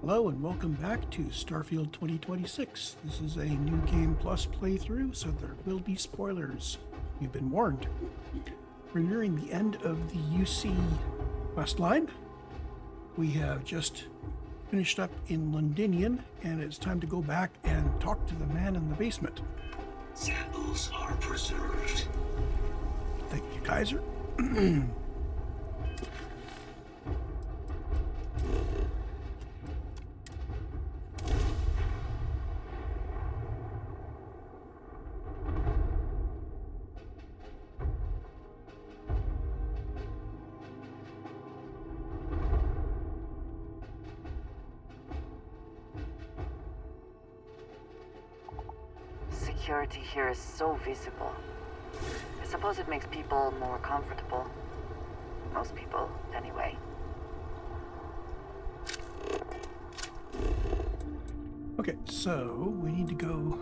Hello and welcome back to Starfield 2026. This is a new game plus playthrough, so there will be spoilers. You've been warned. We're nearing the end of the UC quest line. We have just finished up in Londinium, and it's time to go back and talk to the man in the basement. Samples are preserved. Thank you, Kaiser. Security here is so visible. I suppose it makes people more comfortable. Most people, anyway. Okay, so we need to go...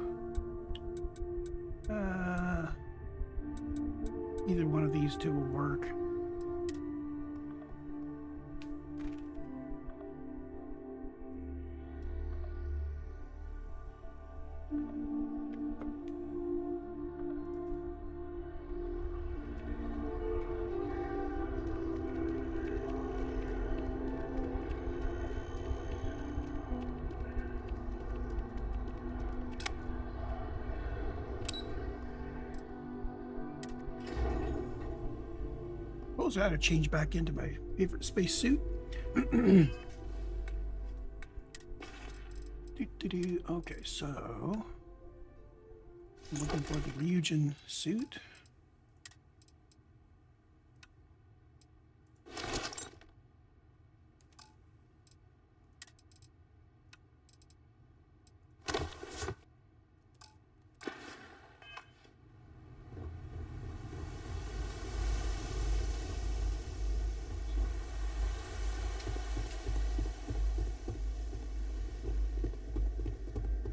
either one of these two will work. Suppose I had to change back into my favorite spacesuit. Okay, so I'm looking for the Ryujin suit.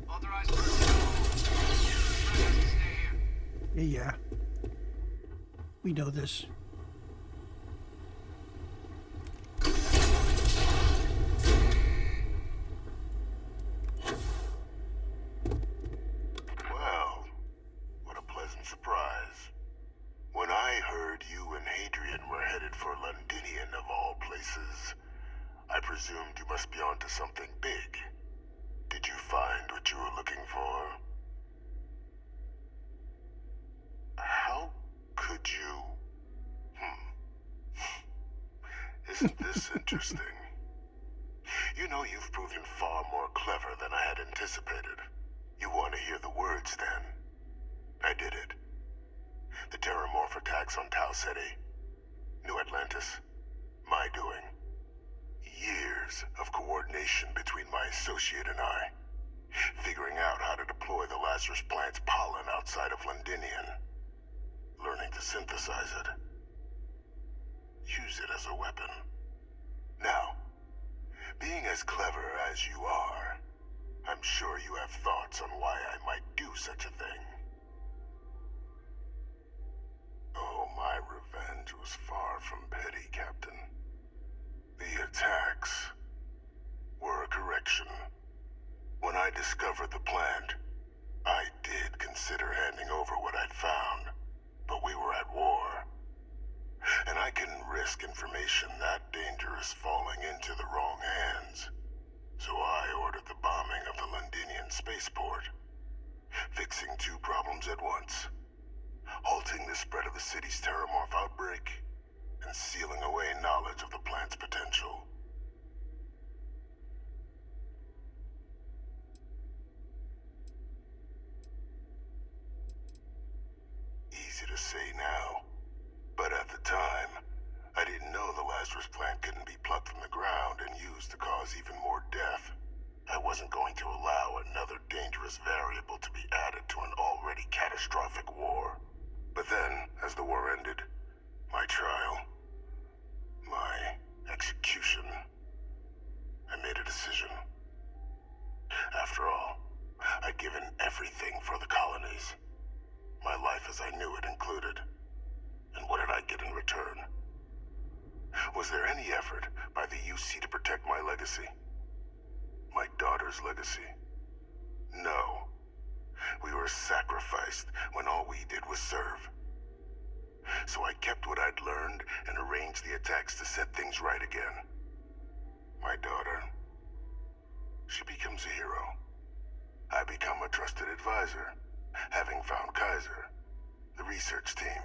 Authorized personnel. Stay here. Yeah. We know this. Well, what a pleasant surprise. When I heard you and Hadrian were headed for Londinium of all places, I presumed you must be onto something big. Did you find what you were looking for? How could you... Isn't this interesting? You know, you've proven far more clever than I had anticipated. You want to hear the words, then? I did it. The Terramorph attacks on Tau City. New Atlantis. My doing. Years of coordination between my associate and I. Figuring out how to deploy the Lazarus plant's pollen outside of Londinium. Learning to synthesize it. Use it as a weapon. Now, being as clever as you are, I'm sure you have thoughts on why I might do such a thing. Oh, my revenge was far from petty, Captain. The attacks were a correction. When I discovered the plant, I did consider handing over what I'd found, but we were at war. And I couldn't risk information that dangerous falling into the wrong hands. So I ordered the bombing of the Londinium spaceport, fixing two problems at once. Halting the spread of the city's Terramorph outbreak, and sealing away knowledge of the plant's potential. Easy to say now, but at the time, I didn't know the Lazarus plant couldn't be plucked from the ground and used to cause even more death. I wasn't going to allow another dangerous variable to be added to an already catastrophic war. But then, as the war ended, my trial, my execution, I made a decision. After all, I'd given everything for the colonies. My life as I knew it included. And what did I get in return? Was there any effort by the UC to protect my legacy? my daughter's legacy? No. We were sacrificed when all we did was serve. So I kept what I'd learned and arranged the attacks to set things right again. My daughter, she becomes a hero. I become a trusted advisor, having found Kaiser, the research team,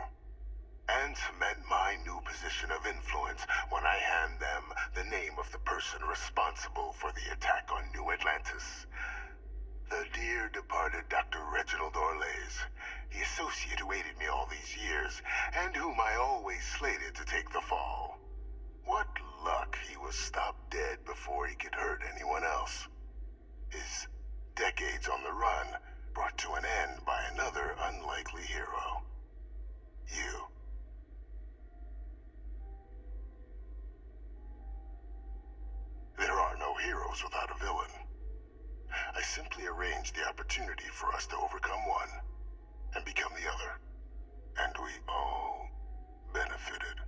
and cement my new position of influence when I hand them the name of the person responsible for the attack on New Atlantis. The dear departed Dr. Reginald Orlays, the associate who aided me all these years, and whom I always slated to take the fall. What luck he was stopped dead before he could hurt anyone else. His decades on the run brought to an end by another unlikely hero. You. There are no heroes without a villain. I simply arranged the opportunity for us to overcome one and become the other. And we all benefited.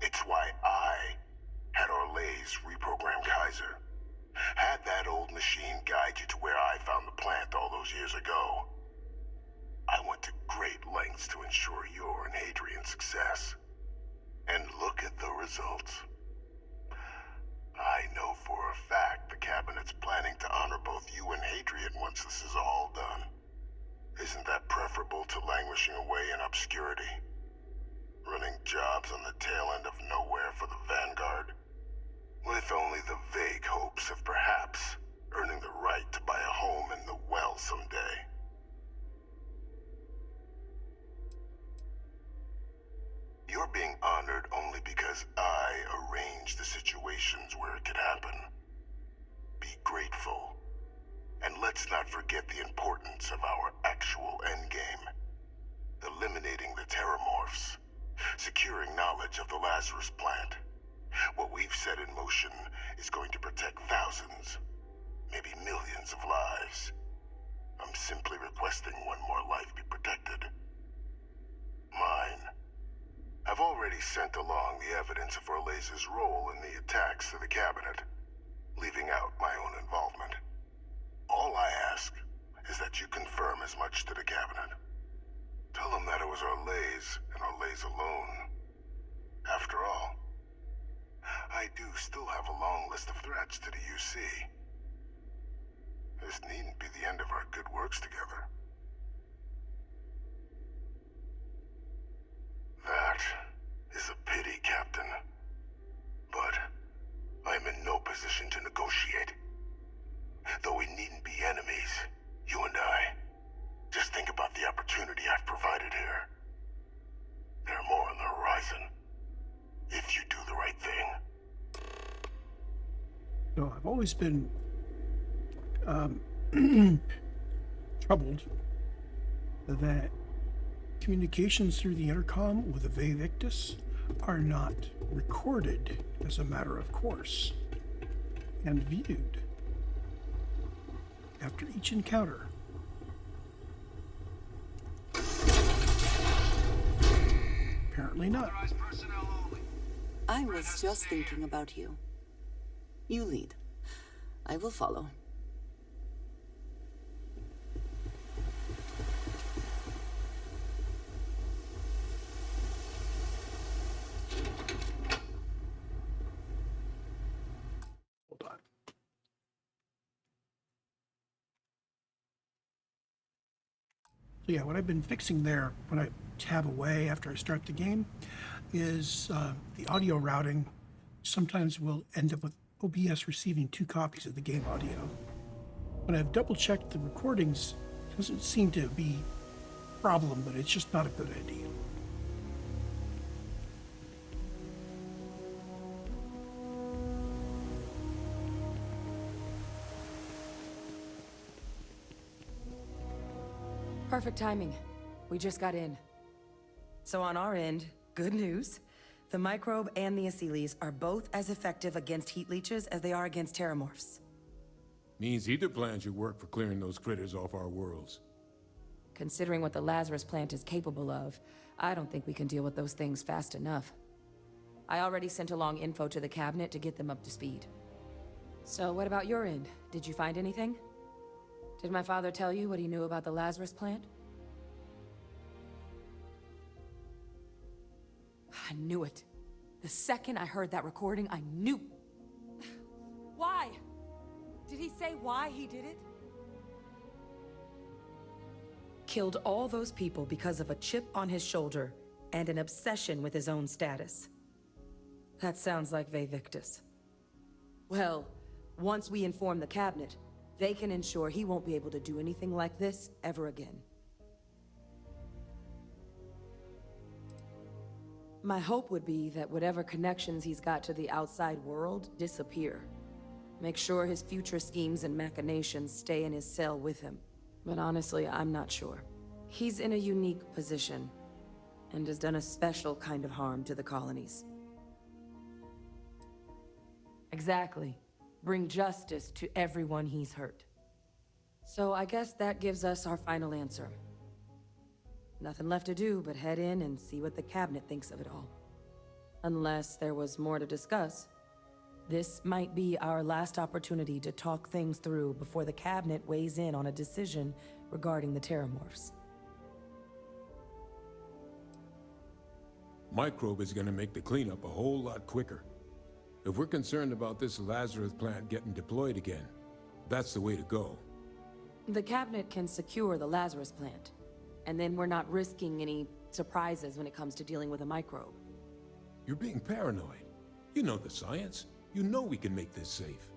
It's why I had Orlays reprogram Kaiser. Had that old machine guide you to where I found the plant all those years ago. I went to great lengths to ensure your and Hadrian's success. And look at the results. I know for a fact the Cabinet's planning to honor both you and Hadrian once this is all done. Isn't that preferable to languishing away in obscurity? Running jobs on the tail end of nowhere for the Vanguard? With only the vague hopes of perhaps earning the right to buy a home in the well someday. You're being honored only because I arranged the situations where it could happen. Be grateful. And let's not forget the importance of our actual endgame. Eliminating the Terramorphs. Securing knowledge of the Lazarus plant. What we've set in motion is going to protect thousands, maybe millions of lives. I'm simply requesting one more life be protected. Mine. I've already sent along the evidence of Orlays' role in the attacks to the Cabinet, leaving out my own involvement. All I ask is that you confirm as much to the Cabinet. Tell them that it was Orlays and Orlays alone. After all, I do still have a long list of threats to the UC. This needn't be the end of our good works together. That is a pity, Captain. But I'm in no position to negotiate. Though we needn't be enemies, you and I. Just think about the opportunity I've provided here. There are more on the horizon. If you do the right thing. So I've always been troubled that communications through the intercom with the Vae Victus are not recorded as a matter of course and viewed after each encounter. Apparently not. Authorized personnel only. I was just thinking about you. You lead. I will follow. Hold on. So yeah, what I've been fixing there when I tab away after I start the game is the audio routing. Sometimes we'll end up with OBS receiving 2 copies of the game audio. When I've double checked the recordings, it doesn't seem to be a problem, but it's just not a good idea. Perfect timing. We just got in. So on our end, good news. The microbe and the Asylees are both as effective against heat leeches as they are against terramorphs. Means either plan should work for clearing those critters off our worlds. Considering what the Lazarus plant is capable of, I don't think we can deal with those things fast enough. I already sent along info to the cabinet to get them up to speed. So what about your end? Did you find anything? Did my father tell you what he knew about the Lazarus plant? I knew it. The second I heard that recording, I knew. Why? Did he say why he did it? Killed all those people because of a chip on his shoulder and an obsession with his own status. That sounds like Victus. Well, once we inform the cabinet, they can ensure he won't be able to do anything like this ever again. My hope would be that whatever connections he's got to the outside world disappear. Make sure his future schemes and machinations stay in his cell with him. But honestly, I'm not sure. He's in a unique position, and has done a special kind of harm to the colonies. Exactly. Bring justice to everyone he's hurt. So I guess that gives us our final answer. Nothing left to do but head in and see what the cabinet thinks of it all. Unless there was more to discuss. This might be our last opportunity to talk things through before the cabinet weighs in on a decision regarding the Terramorphs. Microbe is gonna make the cleanup a whole lot quicker. If we're concerned about this Lazarus plant getting deployed again, that's the way to go. The cabinet can secure the Lazarus plant, and then we're not risking any surprises when it comes to dealing with a microbe. You're being paranoid. You know the science. You know we can make this safe.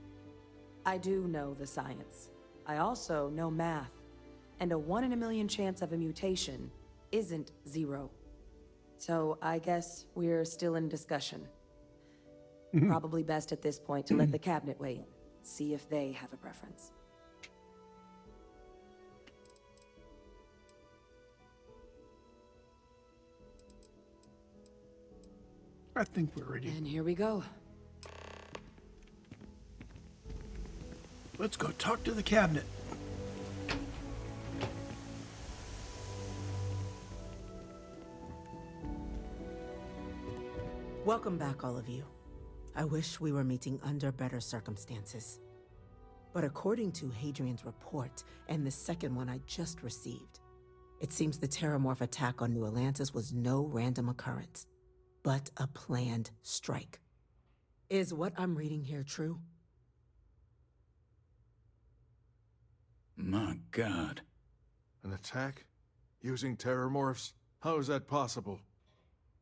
I do know the science. I also know math. And a 1 in a million chance of a mutation isn't 0. So I guess we're still in discussion. Probably best at this point to let the cabinet weigh in, see if they have a preference. I think we're ready. And here we go. Let's go talk to the cabinet. Welcome back, all of you. I wish we were meeting under better circumstances. But according to Hadrian's report, and the second one I just received, it seems the Terramorph attack on New Atlantis was no random occurrence, but a planned strike. Is what I'm reading here true? My God. An attack? Using Terramorphs? How is that possible?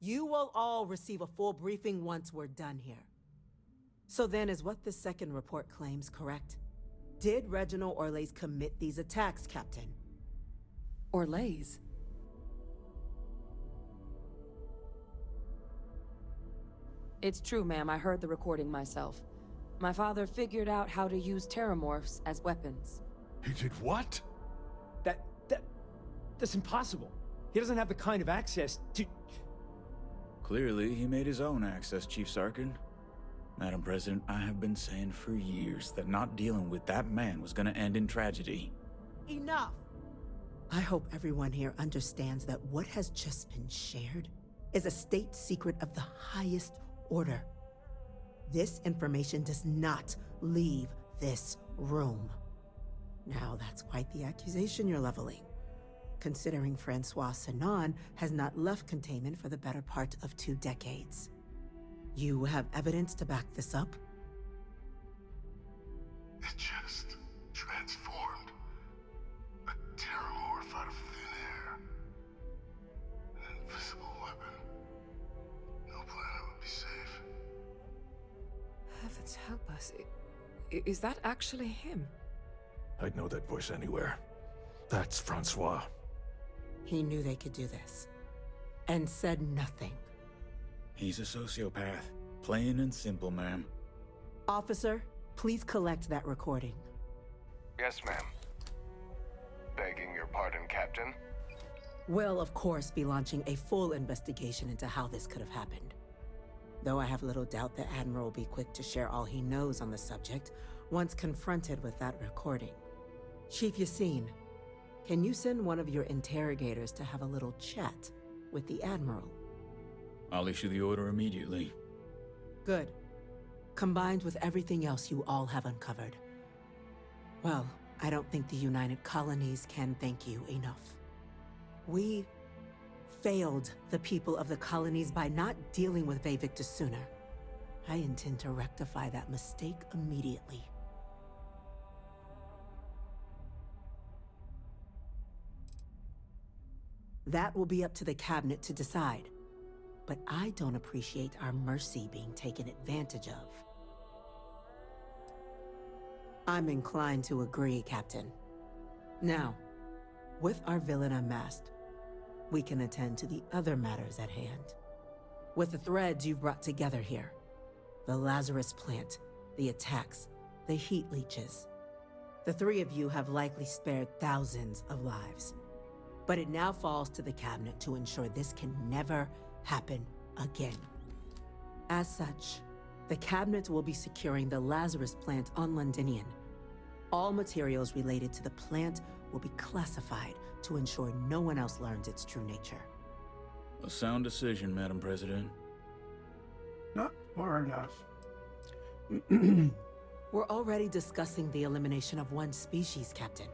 You will all receive a full briefing once we're done here. So then, is what the second report claims correct? Did Reginald Orlays commit these attacks, Captain? Orlays? It's true, ma'am. I heard the recording myself. My father figured out how to use Terramorphs as weapons. He did what? That's impossible. He doesn't have the kind of access to... Clearly, he made his own access, Chief Sarkin. Madam President, I have been saying for years that not dealing with that man was gonna end in tragedy. Enough! I hope everyone here understands that what has just been shared is a state secret of the highest order. This information does not leave this room. Now, that's quite the accusation you're leveling, considering Francois Sinon has not left containment for the better part of 2 decades. You have evidence to back this up? It just transformed. A Terramorph out of thin air. An invisible weapon. No planet would be safe. Heavens help us. Is that actually him? I'd know that voice anywhere. That's Francois. He knew they could do this, and said nothing. He's a sociopath. Plain and simple, ma'am. Officer, please collect that recording. Yes, ma'am. Begging your pardon, Captain? We'll, of course, be launching a full investigation into how this could have happened. Though I have little doubt the Admiral will be quick to share all he knows on the subject once confronted with that recording. Chief Yassine, can you send one of your interrogators to have a little chat with the Admiral? I'll issue the order immediately. Good. combined with everything else you all have uncovered. Well, I don't think the United Colonies can thank you enough. We failed the people of the colonies by not dealing with Vavictus sooner. I intend to rectify that mistake immediately. That will be up to the cabinet to decide. But I don't appreciate our mercy being taken advantage of. I'm inclined to agree, Captain. Now, with our villain unmasked, we can attend to the other matters at hand. With the threads you've brought together here, the Lazarus plant, the attacks, the heat leeches, the three of you have likely spared thousands of lives. But it now falls to the cabinet to ensure this can never happen again. As such, the cabinet will be securing the Lazarus plant on Londinian. All materials related to the plant will be classified to ensure no one else learns its true nature. A sound decision, Madam President. Not far enough. We're already discussing the elimination of one species, Captain.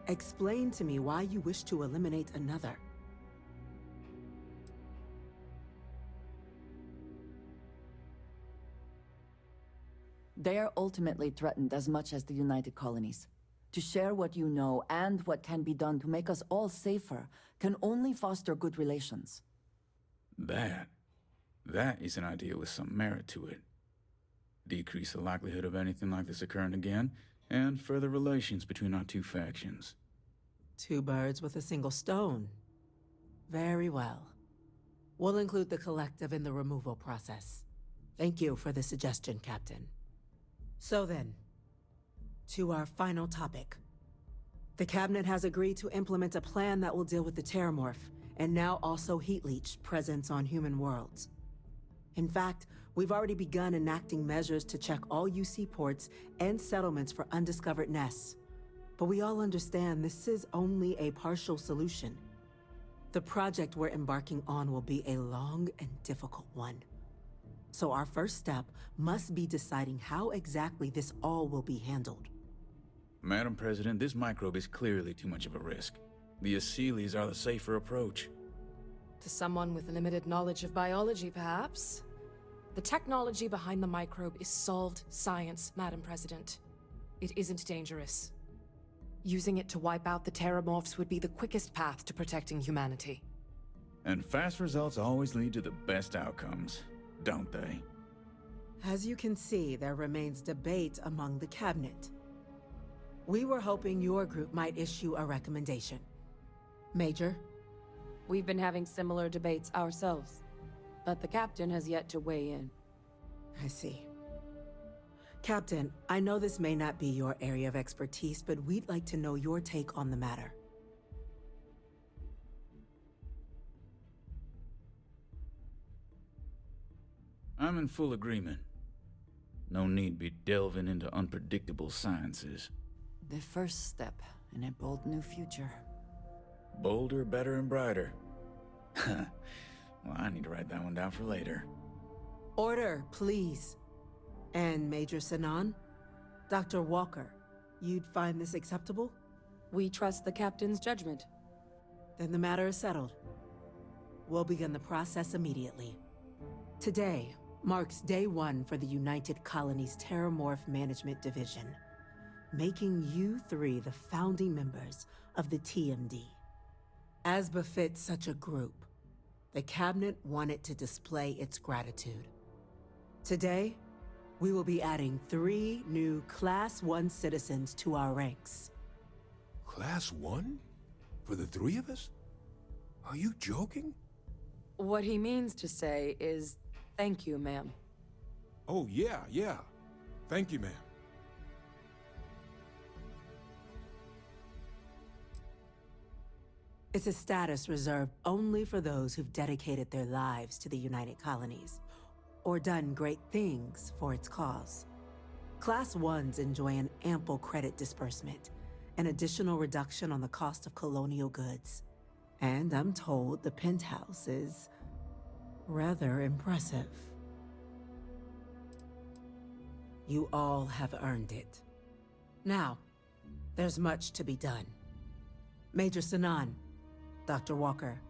Explain to me why you wish to eliminate another. They are ultimately threatened as much as the United Colonies. To share what you know and what can be done to make us all safer can only foster good relations. That is an idea with some merit to it. Decrease the likelihood of anything like this occurring again, and further relations between our two factions. Two birds with a single stone. Very well. We'll include the collective in the removal process. Thank you for the suggestion, Captain. So then, to our final topic. The Cabinet has agreed to implement a plan that will deal with the Terramorph, and now also Heat Leech presence on human worlds. In fact, we've already begun enacting measures to check all UC ports and settlements for undiscovered nests. But we all understand this is only a partial solution. The project we're embarking on will be a long and difficult one. So our first step must be deciding how exactly this all will be handled. Madam President, this microbe is clearly too much of a risk. The Aseles are the safer approach. To someone with limited knowledge of biology, perhaps? The technology behind the microbe is solved science, Madam President. It isn't dangerous. Using it to wipe out the Terramorphs would be the quickest path to protecting humanity. And fast results always lead to the best outcomes, don't they? As you can see, there remains debate among the Cabinet. We were hoping your group might issue a recommendation. Major? We've been having similar debates ourselves, but the captain has yet to weigh in. I see. Captain, I know this may not be your area of expertise, but we'd like to know your take on the matter. I'm in full agreement. No need be delving into unpredictable sciences. The first step in a bold new future. Bolder, better, and brighter. Well, I need to write that one down for later. Order, please. And Major Sinan? Dr. Walker, you'd find this acceptable? We trust the captain's judgment. Then the matter is settled. We'll begin the process immediately. Today marks day one for the United Colonies Terramorph Management Division, making you three the founding members of the TMD. As befits such a group, the Cabinet wanted to display its gratitude. Today, we will be adding 3 new Class 1 citizens to our ranks. Class 1? For the 3 of us? Are you joking? What he means to say is, thank you, ma'am. Oh, yeah. Thank you, ma'am. It's a status reserved only for those who've dedicated their lives to the United Colonies, or done great things for its cause. Class 1s enjoy an ample credit disbursement, an additional reduction on the cost of colonial goods. And I'm told the penthouse is rather impressive. You all have earned it. Now, there's much to be done. Major Sanan, Dr. Walker,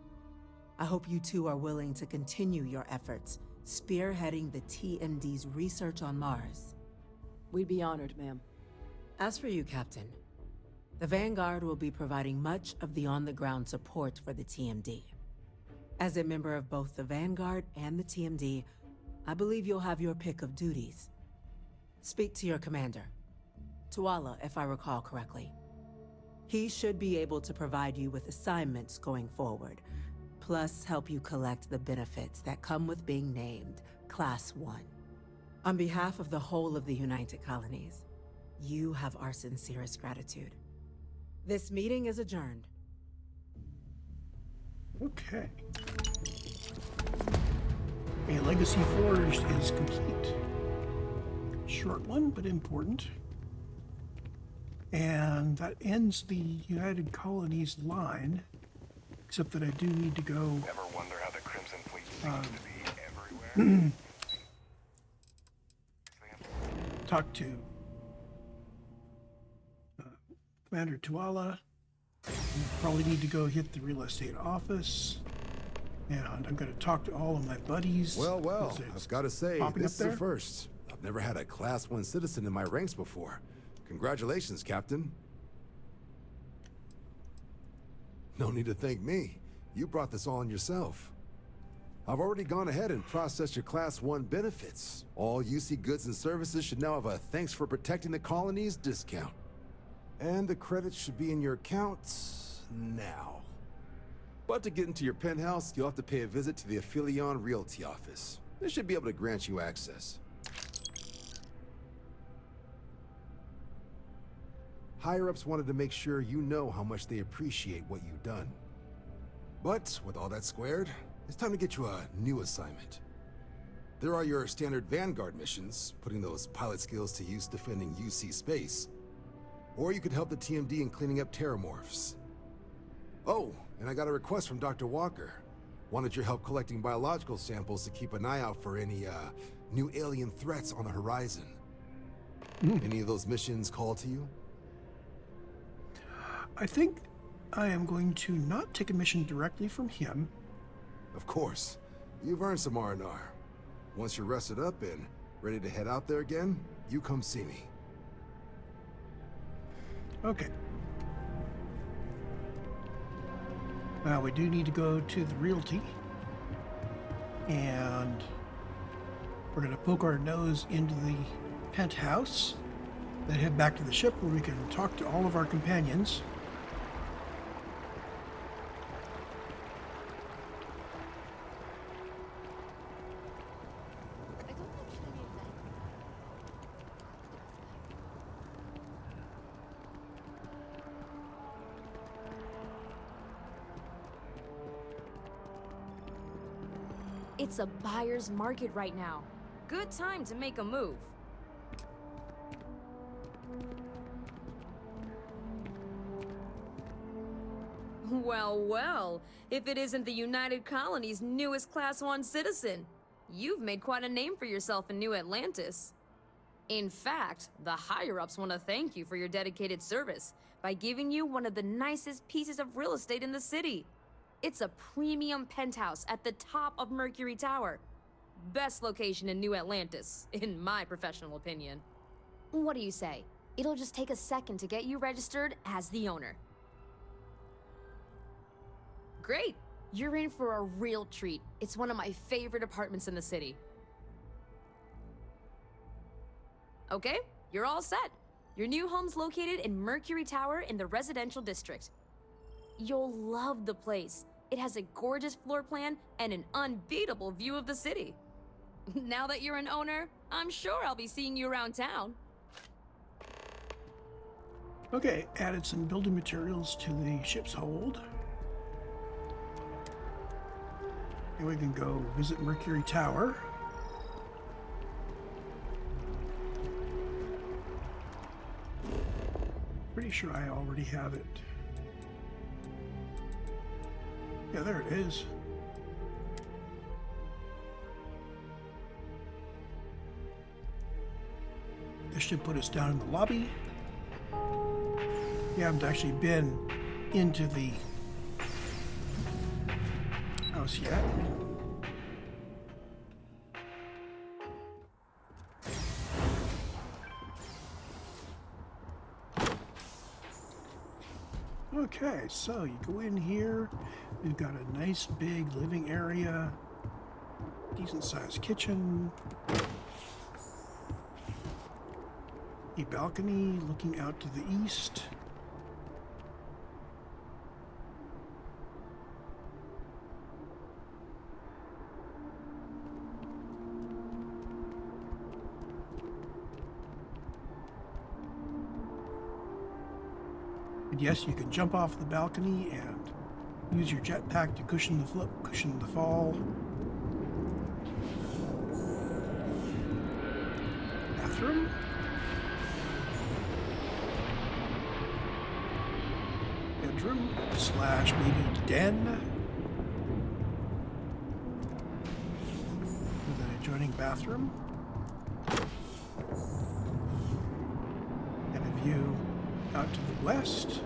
I hope you two are willing to continue your efforts, spearheading the TMD's research on Mars. We'd be honored, ma'am. As for you, Captain, the Vanguard will be providing much of the on-the-ground support for the TMD. As a member of both the Vanguard and the TMD, I believe you'll have your pick of duties. Speak to your commander, Tuala, if I recall correctly. He should be able to provide you with assignments going forward, plus help you collect the benefits that come with being named Class 1. On behalf of the whole of the United Colonies, you have our sincerest gratitude. This meeting is adjourned. Okay. A Legacy Forged is complete. Short one, but important. And that ends the United Colonies line, except that I do need to go... Ever wonder how the Crimson Fleet seems to be everywhere? Talk to Commander Tuala. Probably need to go hit the real estate office. And I'm going to talk to all of my buddies. Well, I've got to say, this is a there. first. I've never had a Class 1 citizen in my ranks before. Congratulations, Captain. No need to thank me. You brought this all on yourself. I've already gone ahead and processed your Class 1 benefits. All UC goods and services should now have a thanks for protecting the colonies discount. And the credits should be in your accounts now. But to get into your penthouse, you'll have to pay a visit to the Aphelion Realty office. They should be able to grant you access. Higher-ups wanted to make sure you know how much they appreciate what you've done. But with all that squared, it's time to get you a new assignment. There are your standard Vanguard missions, putting those pilot skills to use defending UC space. Or you could help the TMD in cleaning up terramorphs. Oh, and I got a request from Dr. Walker. Wanted your help collecting biological samples to keep an eye out for any, new alien threats on the horizon. Any of those missions call to you? I think I am going to not take a mission directly from him. Of course. You've earned some R&R. Once you're rested up and ready to head out there again, you come see me. Okay. Now we do need to go to the realty. And we're going to poke our nose into the penthouse. Then head back to the ship where we can talk to all of our companions. It's a buyer's market right now. Good time to make a move. Well, if it isn't the United Colony's newest Class 1 citizen, you've made quite a name for yourself in New Atlantis. In fact, the higher-ups want to thank you for your dedicated service by giving you one of the nicest pieces of real estate in the city. It's a premium penthouse at the top of Mercury Tower. Best location in New Atlantis, in my professional opinion. What do you say? It'll just take a second to get you registered as the owner. Great! You're in for a real treat. It's one of my favorite apartments in the city. Okay, you're all set. Your new home's located in Mercury Tower in the residential district. You'll love the place. It has a gorgeous floor plan and an unbeatable view of the city. Now that you're an owner, I'm sure I'll be seeing you around town. Okay, added some building materials to the ship's hold. And we can go visit Mercury Tower. Pretty sure I already have it. Yeah, there it is. should put us down in the lobby. We haven't actually been into the house yet. Okay, so you go in here. We've got a nice big living area, decent sized kitchen, a balcony looking out to the east. And yes, you can jump off the balcony and use your jetpack to cushion the fall. Bathroom. Bedroom / maybe den. With an adjoining bathroom. And a view out to the west.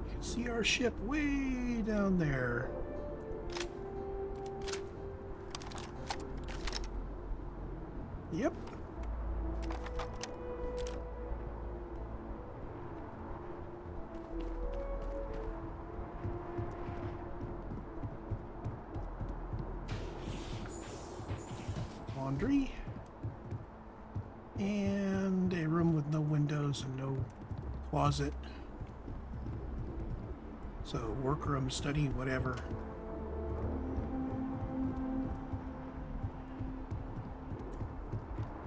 You can see our ship way down there. Yep. Laundry. And a room with no windows and no closet. So workroom, study, whatever.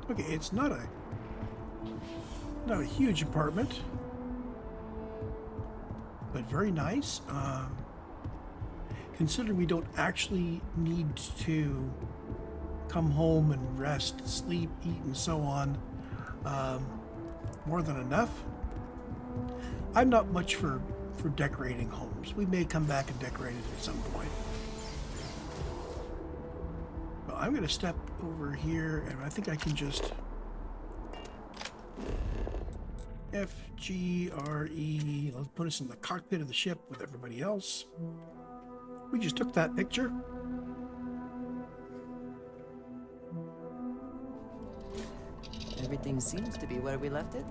Okay, it's not a huge apartment, but very nice. Considering we don't actually need to come home and rest, sleep, eat, and so on, more than enough. I'm not much for decorating homes. We may come back and decorate it at some point. Well, I'm going to step over here, and I think I can just FGRE. Let's put us in the cockpit of the ship with everybody else. We just took that picture. Everything seems to be where we left it.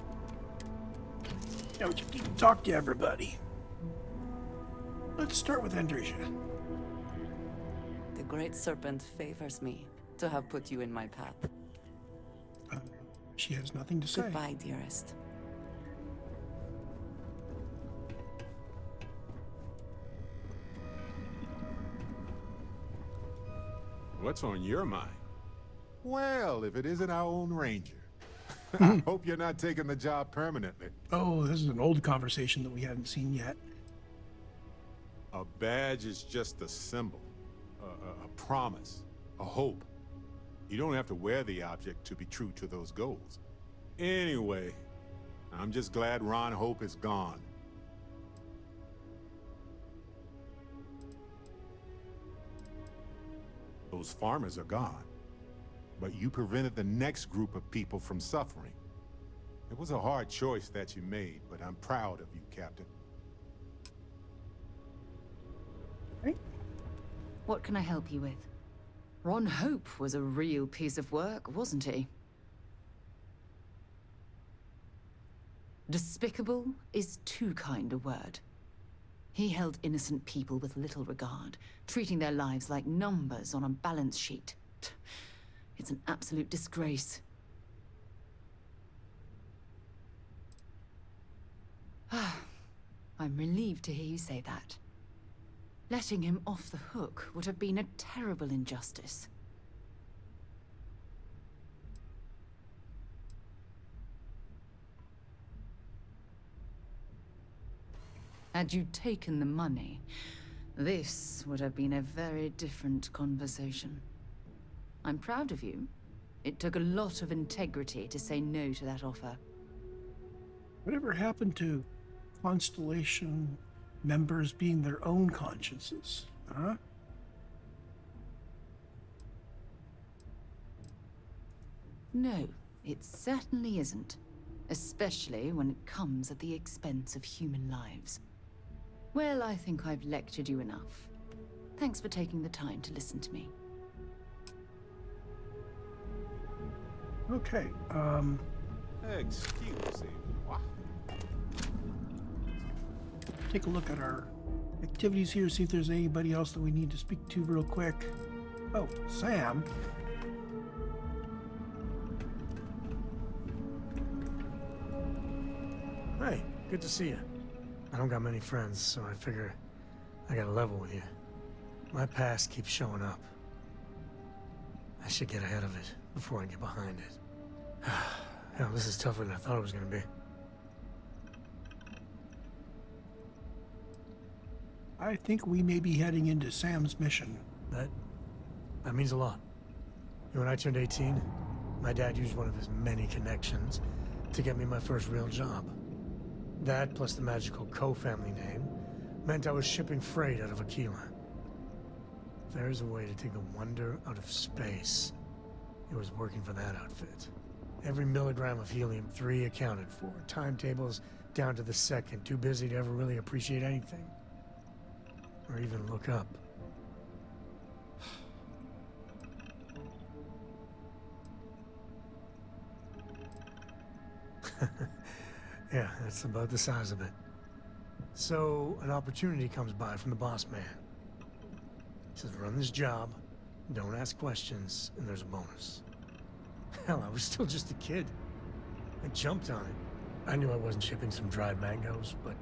Yeah, we just need to talk to everybody. Let's start with Andresia. The Great Serpent favors me to have put you in my path. She has nothing to say. Goodbye, dearest. What's on your mind? Well, if it isn't our own Ranger. I hope you're not taking the job permanently. Oh, this is an old conversation that we haven't seen yet. A badge is just a symbol, a promise, a hope. You don't have to wear the object to be true to those goals. Anyway, I'm just glad Ron Hope is gone. Those farmers are gone. But you prevented the next group of people from suffering. It was a hard choice that you made, but I'm proud of you, Captain. What can I help you with? Ron Hope was a real piece of work, wasn't he? Despicable is too kind a word. He held innocent people with little regard, treating their lives like numbers on a balance sheet. It's an absolute disgrace. I'm relieved to hear you say that. Letting him off the hook would have been a terrible injustice. Had you taken the money, this would have been a very different conversation. I'm proud of you. It took a lot of integrity to say no to that offer. Whatever happened to Constellation members being their own consciences, huh? No, it certainly isn't. Especially when it comes at the expense of human lives. Well, I think I've lectured you enough. Thanks for taking the time to listen to me. Okay, Excuse me. What? take a look at our activities here, see if there's anybody else that we need to speak to real quick. Oh, Sam. Hey, good to see you. I don't got many friends, so I figure I gotta level with you. My past keeps showing up. I should get ahead of it before I get behind it. Hell, this is tougher than I thought it was gonna be. I think we may be heading into Sam's mission. That means a lot. When I turned 18, my dad used one of his many connections to get me my first real job. That, plus the magical Co family name, meant I was shipping freight out of Aquila. If there's a way to take the wonder out of space, it was working for that outfit. Every milligram of helium-3 accounted for. Timetables down to the second, too busy to ever really appreciate anything. Or even look up. Yeah, that's about the size of it. So, an opportunity comes by from the boss man. He says, run this job, don't ask questions, and there's a bonus. Hell, I was still just a kid. I jumped on it. I knew I wasn't shipping some dried mangoes, but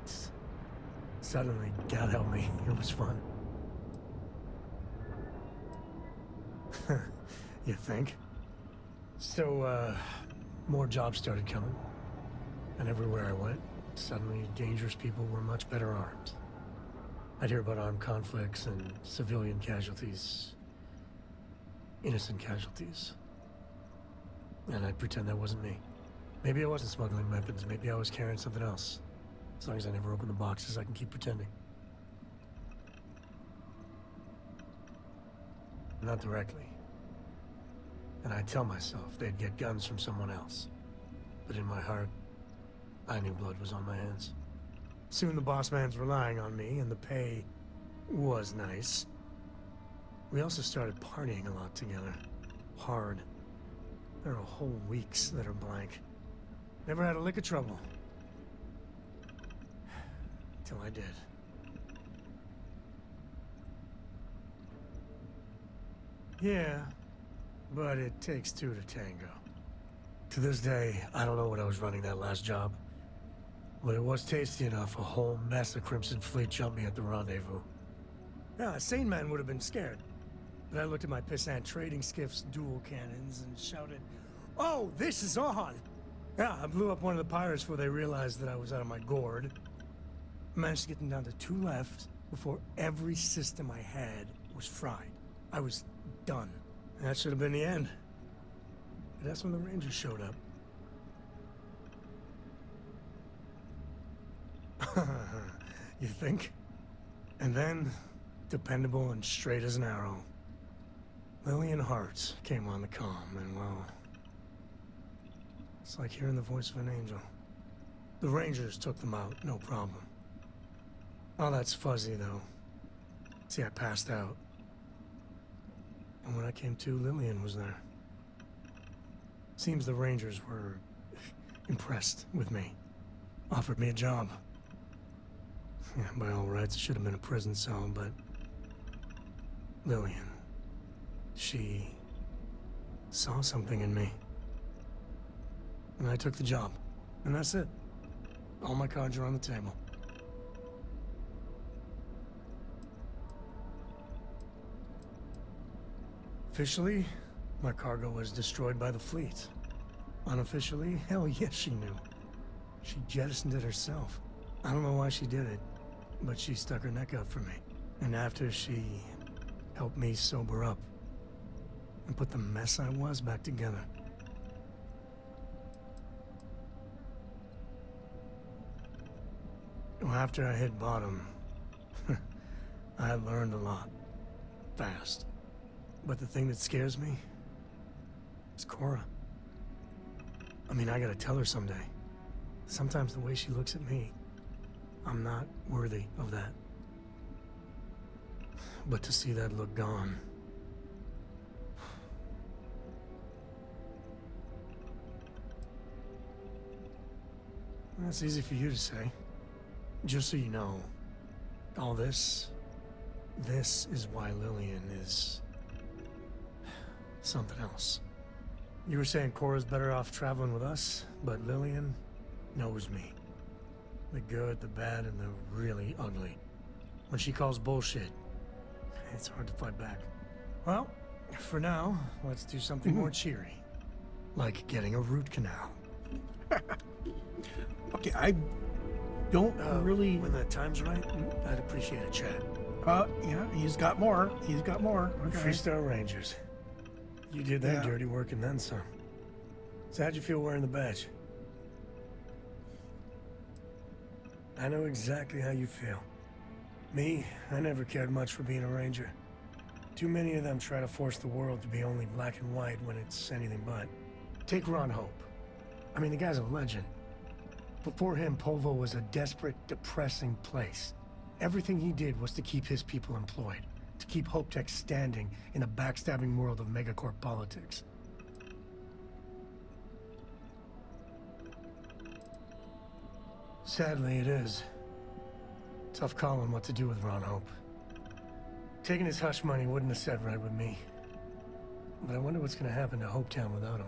suddenly, God help me, it was fun. You think? So, more jobs started coming. And everywhere I went, suddenly dangerous people were much better armed. I'd hear about armed conflicts and civilian casualties. Innocent casualties. And I'd pretend that wasn't me. Maybe I wasn't smuggling weapons, maybe I was carrying something else. As long as I never open the boxes, I can keep pretending. Not directly. And I'd tell myself they'd get guns from someone else. But in my heart, I knew blood was on my hands. Soon the boss man's relying on me, and the pay was nice. We also started partying a lot together. Hard. There are whole weeks that are blank. Never had a lick of trouble. Till I did. Yeah, but it takes two to tango. To this day, I don't know what I was running that last job. But it was tasty enough, a whole mess of Crimson Fleet jumped me at the rendezvous. Yeah, a sane man would have been scared. But I looked at my pissant trading skiff's dual cannons and shouted, "Oh, this is on!" Yeah, I blew up one of the pirates before they realized that I was out of my gourd. Managed to get them down to 2 left before every system I had was fried. I was done. And that should have been the end. But that's when the Rangers showed up. You think? And then, dependable and straight as an arrow, Lillian Hart came on the comm, and well, it's like hearing the voice of an angel. The Rangers took them out, no problem. All that's fuzzy, though. See, I passed out. And when I came to, Lillian was there. Seems the Rangers were impressed with me. Offered me a job. Yeah, by all rights, it should have been a prison cell, but Lillian, she saw something in me. And I took the job. And that's it. All my cards are on the table. Officially, my cargo was destroyed by the fleet. Unofficially, hell yes, she knew. She jettisoned it herself. I don't know why she did it, but she stuck her neck out for me. And after she helped me sober up and put the mess I was back together. Well, after I hit bottom, I learned a lot. Fast. But the thing that scares me is Cora. I mean, I gotta tell her someday. Sometimes the way she looks at me, I'm not worthy of that. But to see that look gone... That's easy for you to say. Just so you know, all this is why Lillian is... something else. You were saying Cora's better off traveling with us, but Lillian knows me. The good, the bad, and the really ugly. When she calls bullshit, it's hard to fight back. Well, for now, let's do something more cheery. Like getting a root canal. Okay, I don't really... When the time's right, I'd appreciate a chat. Yeah, he's got more. He's got more. Okay. Freestyle Rangers. You did that Yeah. dirty work and then some. So how'd you feel wearing the badge? I know exactly how you feel. Me, I never cared much for being a ranger. Too many of them try to force the world to be only black and white when it's anything but. Take Ron Hope. I mean, the guy's a legend. Before him, Polvo was a desperate, depressing place. Everything he did was to keep his people employed, to keep Hope Tech standing in a backstabbing world of megacorp politics. Sadly, it is. Tough calling what to do with Ron Hope. Taking his hush money wouldn't have sat right with me. But I wonder what's gonna happen to Hopetown without him.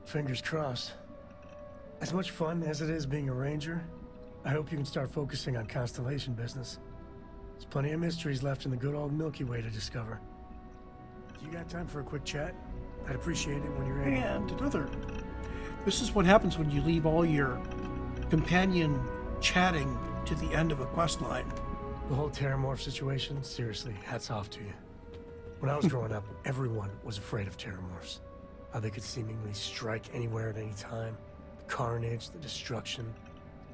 Fingers crossed. As much fun as it is being a ranger, I hope you can start focusing on constellation business. There's plenty of mysteries left in the good old Milky Way to discover. You got time for a quick chat? I'd appreciate it when you're able. And another. This is what happens when you leave all your companion chatting to the end of a quest line. The whole Terramorph situation, seriously, hats off to you. When I was growing up, everyone was afraid of Terramorphs. How they could seemingly strike anywhere at any time. The carnage, the destruction.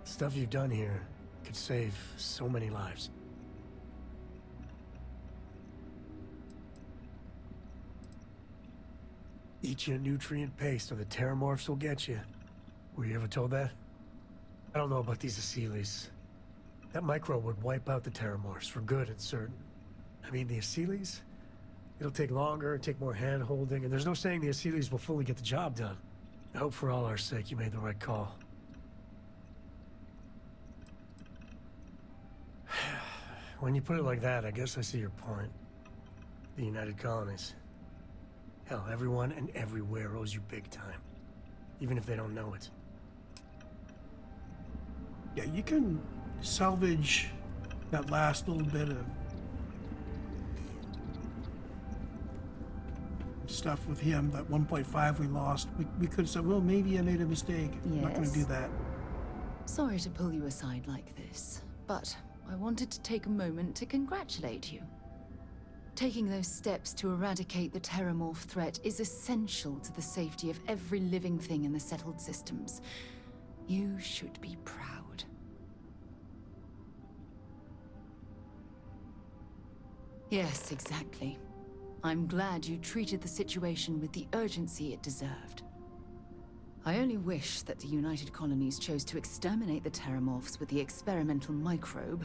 The stuff you've done here could save so many lives. Eat you a nutrient paste or the Terramorphs will get you. Were you ever told that? I don't know about these Asylees. That microbe would wipe out the Terramorphs for good and certain. I mean, the Asylees? It'll take longer, take more hand-holding, and there's no saying the Asylees will fully get the job done. I hope for all our sake you made the right call. When you put it like that, I guess I see your point. The United Colonies. Hell, everyone and everywhere owes you big time. Even if they don't know it. Yeah, you can salvage that last little bit of stuff with him, that 1.5 we lost. We could have said, well, maybe I made a mistake. I'm not going to do that. Sorry to pull you aside like this, but I wanted to take a moment to congratulate you. Taking those steps to eradicate the Terramorph threat is essential to the safety of every living thing in the settled systems. You should be proud. Yes, exactly. I'm glad you treated the situation with the urgency it deserved. I only wish that the United Colonies chose to exterminate the Terramorphs with the experimental microbe,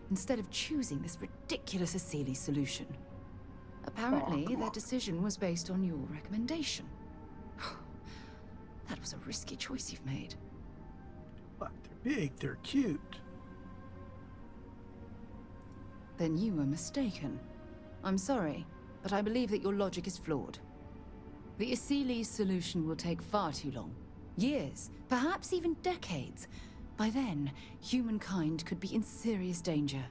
instead of choosing this ridiculous Asylee solution. Apparently, their decision was based on your recommendation. That was a risky choice you've made. But they're big, they're cute. Then you were mistaken. I'm sorry, but I believe that your logic is flawed. The Asylee solution will take far too long. Years, perhaps even decades. By then, humankind could be in serious danger.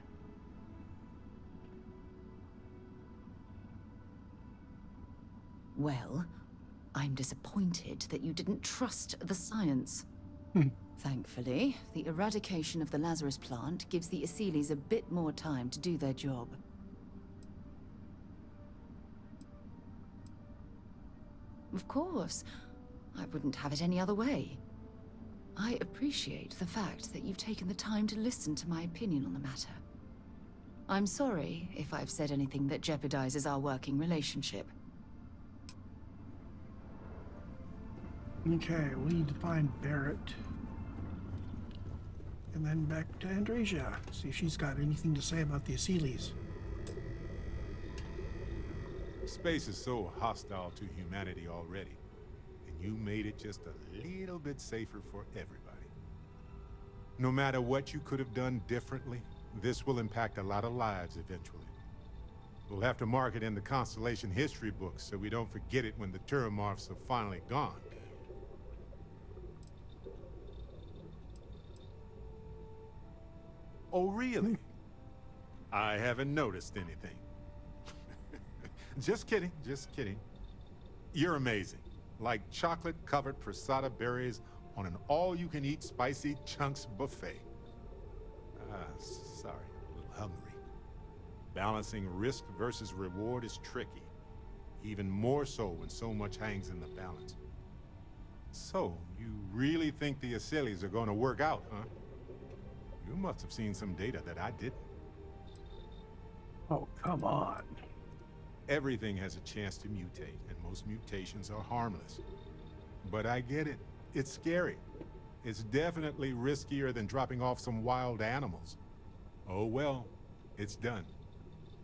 Well, I'm disappointed that you didn't trust the science. Thankfully, the eradication of the Lazarus plant gives the Asylees a bit more time to do their job. Of course. I wouldn't have it any other way. I appreciate the fact that you've taken the time to listen to my opinion on the matter. I'm sorry if I've said anything that jeopardizes our working relationship. Okay, we need to find Barrett. And then back to Andrasia. See if she's got anything to say about the Asylees. Space is so hostile to humanity already, and you made it just a little bit safer for everybody. No matter what you could have done differently, this will impact a lot of lives eventually. We'll have to mark it in the Constellation history books so we don't forget it when the Terramorphs are finally gone. Oh, really? I haven't noticed anything. Just kidding, just kidding. You're amazing. Like chocolate-covered prasada berries on an all-you-can-eat spicy chunks buffet. Sorry, a little hungry. Balancing risk versus reward is tricky. Even more so when so much hangs in the balance. So, you really think the Asylees are going to work out, huh? You must have seen some data that I didn't. Oh, come on. Everything has a chance to mutate, and most mutations are harmless. But I get it. It's scary. It's definitely riskier than dropping off some wild animals. Oh well, it's done.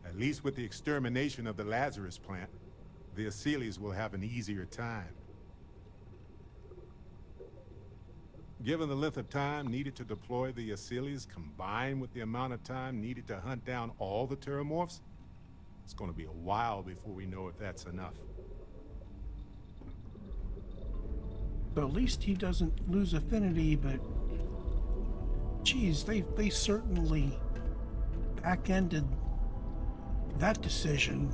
At least with the extermination of the Lazarus plant, the Asylees will have an easier time. Given the length of time needed to deploy the Asylees, combined with the amount of time needed to hunt down all the Terramorphs, it's going to be a while before we know if that's enough. But at least he doesn't lose affinity, but... Geez, they certainly back-ended that decision.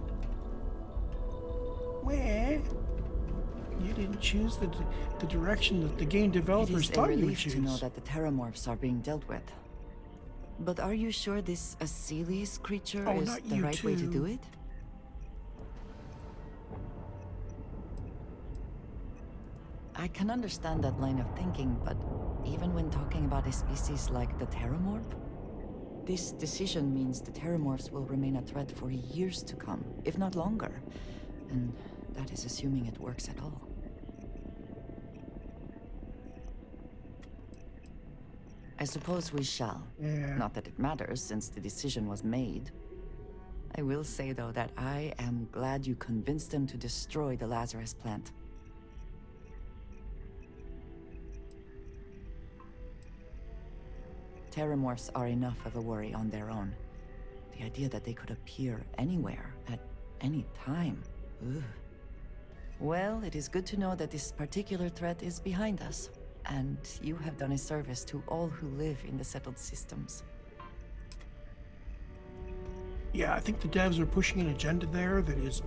Where? You didn't choose the direction that the game developers thought you would It is a choose. relief to know that the Terramorphs are being dealt with. But are you sure this Asylees creature is the right way to do it? I can understand that line of thinking, but even when talking about a species like the Terramorph, this decision means the Terramorphs will remain a threat for years to come, if not longer. And that is assuming it works at all. I suppose we shall. Yeah. Not that it matters, since the decision was made. I will say, though, that I am glad you convinced them to destroy the Lazarus plant. Terramorphs are enough of a worry on their own. The idea that they could appear anywhere, at any time. Ugh. Well, it is good to know that this particular threat is behind us. And you have done a service to all who live in the settled systems. Yeah, I think the devs are pushing an agenda there that is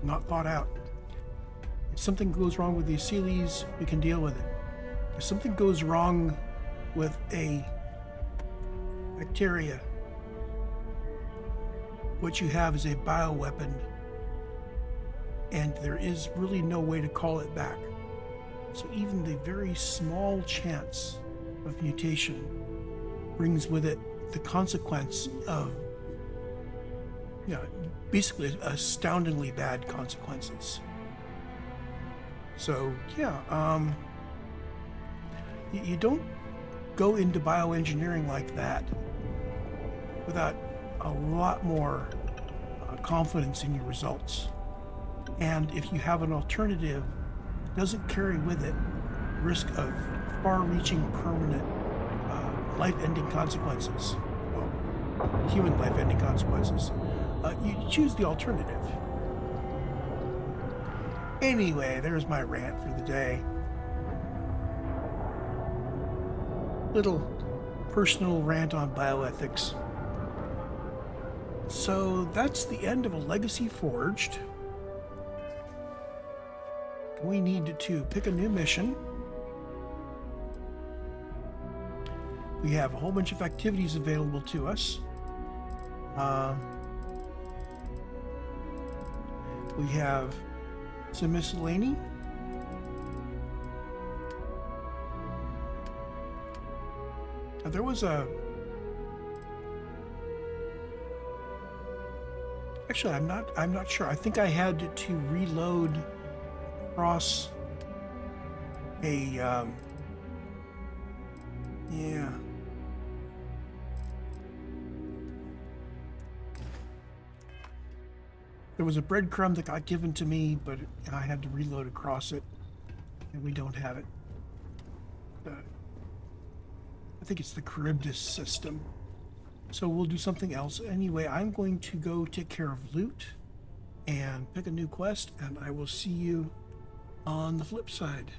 not thought out. If something goes wrong with the Asylees, we can deal with it. If something goes wrong with a bacteria, what you have is a bioweapon, and there is really no way to call it back. So even the very small chance of mutation brings with it the consequence of, basically astoundingly bad consequences. So, yeah, you don't go into bioengineering like that without a lot more confidence in your results. And if you have an alternative, it doesn't carry with it risk of far-reaching permanent life-ending consequences. Well, human life-ending consequences. You choose the alternative. Anyway, there's my rant for the day. Little personal rant on bioethics. So that's the end of a Legacy Forged. We need to pick a new mission. We have a whole bunch of activities available to us. We have some miscellany. Now, there was Actually, I'm not sure. I think I had to reload across a yeah. There was a breadcrumb that got given to me, but I had to reload across it, and we don't have it. I think it's the Charybdis system. So we'll do something else. Anyway, I'm going to go take care of loot and pick a new quest, and I will see you on the flip side.